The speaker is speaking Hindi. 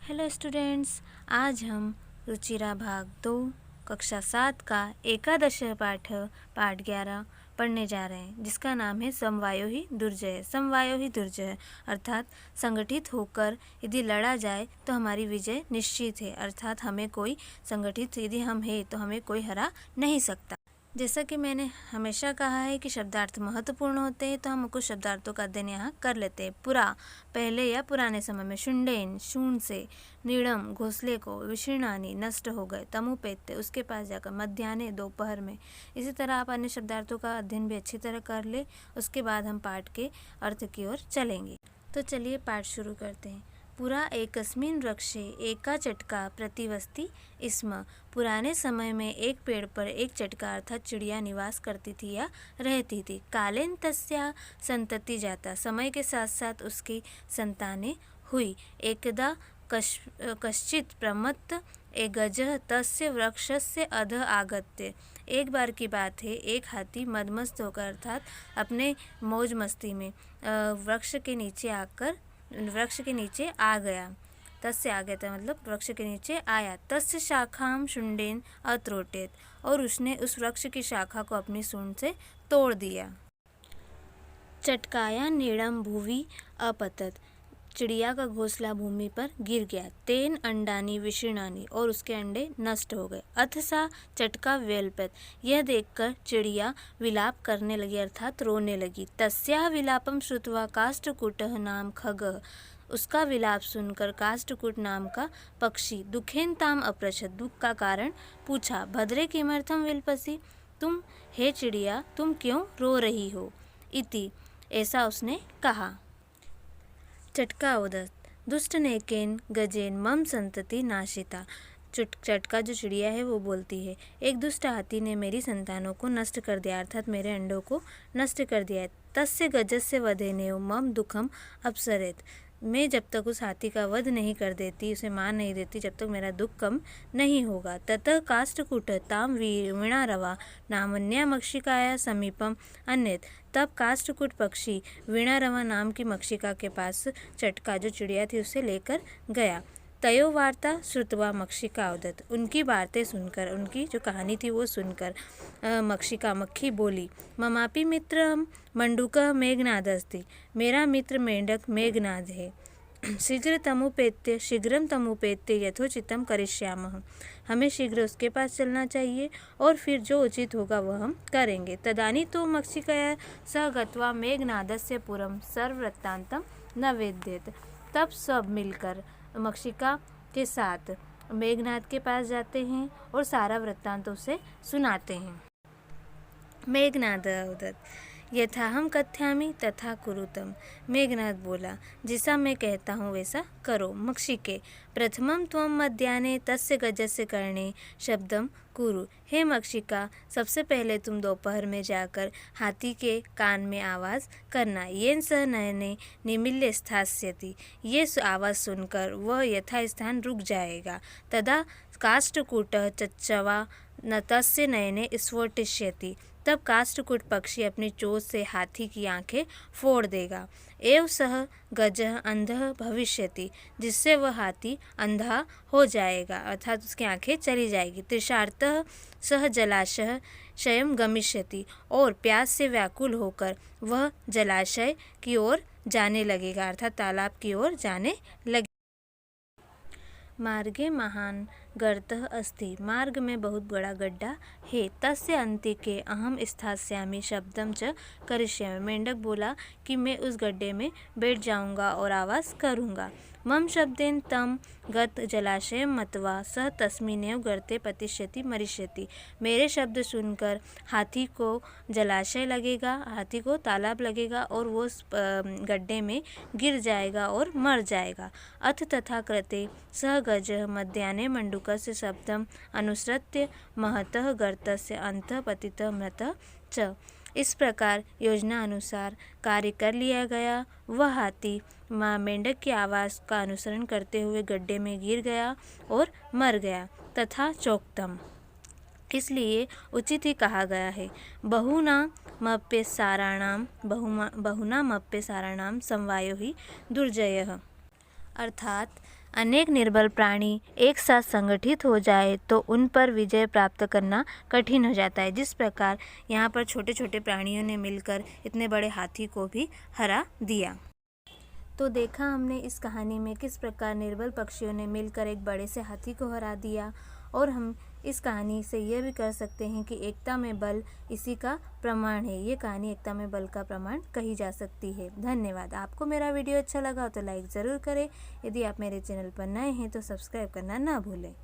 हेलो स्टूडेंट्स, आज हम रुचिरा भाग 2 कक्षा 7 का एकादश पाठ 11 पढ़ने जा रहे हैं, जिसका नाम है समवायो ही दुर्जय। समवायो ही दुर्जय अर्थात संगठित होकर यदि लड़ा जाए तो हमारी विजय निश्चित है, अर्थात हमें कोई संगठित यदि हम हैं तो हमें कोई हरा नहीं सकता। जैसा कि मैंने हमेशा कहा है कि शब्दार्थ महत्वपूर्ण होते हैं, तो हम कुछ शब्दार्थों का अध्ययन यहाँ कर लेते हैं। पुरा पहले या पुराने समय में, शुंडेन शून से, नीड़म घोंसले को, विशीर्णानी नष्ट हो गए, तमुपेत्य उसके पास जाकर, मध्याह्ने दोपहर में। इसी तरह आप अन्य शब्दार्थों का अध्ययन भी अच्छी तरह कर ले, उसके बाद हम पाठ के अर्थ की ओर चलेंगे। तो चलिए पाठ शुरू करते हैं। पुरा एकस्मिन् वृक्षे एका चटका प्रतिवस्ति स्म। पुराने समय में एक पेड़ पर एक चटका अर्थात चिड़िया निवास करती थी या रहती थी। कालेन तस्या संतति जाता, समय के साथ साथ उसकी संतानें हुई। एकदा कश्चित् प्रमत्त गजः तस्य वृक्षस्य अधः आगत्य। एक बार की बात है, एक हाथी मदमस्त होकर अर्थात अपने मौज मस्ती में वृक्ष के नीचे आ गया। तस्य आ गया था मतलब वृक्ष के नीचे आया। तस्य शाखाम शुंडेन अत्रोटेत, और उसने उस वृक्ष की शाखा को अपनी सूंड से तोड़ दिया। चटकाया नीड़म भुवि अपतत, चिड़िया का घोंसला भूमि पर गिर गया। तेन अंडानी विशीर्णानी, और उसके अंडे नष्ट हो गए। अथ सा चटका व्यल्पत, यह देखकर चिड़िया विलाप करने लगी अर्थात रोने लगी। तस्याः विलापम श्रुत्वा काष्ठकूटः नाम खगः, उसका विलाप सुनकर काष्ठकूट नाम का पक्षी दुखेन ताम अपृच्छत, दुख का कारण पूछा। भद्रे किमर्थम विलपसि, तुम हे चिड़िया तुम क्यों रो रही हो। इति, ऐसा उसने कहा। चटका उदत, दुष्ट नेकेन गजेन मम संतति नाशिता। चटका जो चिड़िया है वो बोलती है, एक दुष्ट हाथी ने मेरी संतानों को नष्ट कर दिया अर्थात मेरे अंडों को नष्ट कर दिया है। तस्य गजस्य वधेनेव मम दुखम अपसरेत, मैं जब तक उस हाथी का वध नहीं कर देती, उसे मार नहीं देती, जब तक मेरा दुख कम नहीं होगा। ततः काष्ठकूट ताम वीणारवा नामन्या मक्षिकाया समीपम अन्यत, तब काष्ठकूट पक्षी वीणारवा नाम की मक्षिका के पास चटका जो चिड़िया थी उसे लेकर गया। तयो वार्ता श्रुत्वा मक्षिका उदत, उनकी बातें सुनकर, उनकी जो कहानी थी वो सुनकर मक्खी बोली। ममापि मित्र मंडूकः मेघनादस्ति, मेरा मित्र मेंढक मेघनाद है। शीघ्रं तमुपेत्य यथोचितं करिष्यामः, हमें शीघ्र उसके पास चलना चाहिए और फिर जो उचित होगा वह हम करेंगे। तदानी तो मक्षिकया स गत्वा मेघनादस्य पुरं सर्ववृत्तान्तं न वेद्येत, तब सब मिलकर मक्षिका के साथ मेघनाद के पास जाते हैं और सारा वृत्तांत उसे सुनाते हैं। मेघनाद उदत, यथा हम कथ्यामि तथा कुरुतम, मेघनाद बोला जैसा मैं कहता हूँ वैसा करो। मक्षिके, प्रथमं त्वं मध्याह्ने तस्य गजस्य कर्णे शब्दम कुरु, हे मक्षिका सबसे पहले तुम दोपहर में जाकर हाथी के कान में आवाज़ करना। येन सह नयने निमील्य स्थास्यति, ये आवाज़ सुनकर वह यथास्थान रुक जाएगा। तदा काष्ठकूटः चच्चवा न तस्य नयने स्फोटिष्यति, तब काष्ठकूट पक्षी अपनी चोंच से हाथी की आंखें फोड़ देगा। एव सह गजः अंधः भविष्यति, जिससे वह हाथी अंधा हो जाएगा अर्थात उसकी आंखें चली जाएगी। तृषार्तः सह जलाशय शयं गमिष्यति, और प्यास से व्याकुल होकर वह जलाशय की ओर जाने लगेगा अर्थात तालाब की ओर जाने लगेगा। मार्गे महान गर्तः अस्ति, मार्ग में बहुत बड़ा गड्ढा है। तस्य अन्तिके अहम स्थास्यामि शब्दम च करिष्यामि, मेंढक बोला कि मैं उस गड्ढे में बैठ जाऊंगा और आवाज़ करूंगा। मम शब्देन तम गत जलाशय मत्वा सह तस्मिन्नेव गर्ते पतिष्यति मरिष्यति, मेरे शब्द सुनकर हाथी को जलाशय लगेगा, हाथी को तालाब लगेगा और वो उस गड्ढे में गिर जाएगा और मर जाएगा। अथ तथा कृते सह गजः मध्याह्ने मंडूकस्य शब्दम अनुसृत्य महतः गर्तस्य अन्तः पतितः मृतः च, इस प्रकार योजना अनुसार कार्य कर लिया गया। वह हाथी मेंढक की आवाज़ का अनुसरण करते हुए गड्ढे में गिर गया और मर गया। तथा चोक्तम, इसलिए उचित ही कहा गया है। बहुनामप्य साराणाम समवायो ही दुर्जयः, अर्थात अनेक निर्बल प्राणी एक साथ संगठित हो जाए तो उन पर विजय प्राप्त करना कठिन हो जाता है। जिस प्रकार यहाँ पर छोटे छोटे प्राणियों ने मिलकर इतने बड़े हाथी को भी हरा दिया। तो देखा हमने इस कहानी में किस प्रकार निर्बल पक्षियों ने मिलकर एक बड़े से हाथी को हरा दिया। और हम इस कहानी से यह भी कर सकते हैं कि एकता में बल इसी का प्रमाण है। ये कहानी एकता में बल का प्रमाण कही जा सकती है। धन्यवाद। आपको मेरा वीडियो अच्छा लगा तो लाइक ज़रूर करें। यदि आप मेरे चैनल पर नए हैं तो सब्सक्राइब करना ना भूलें।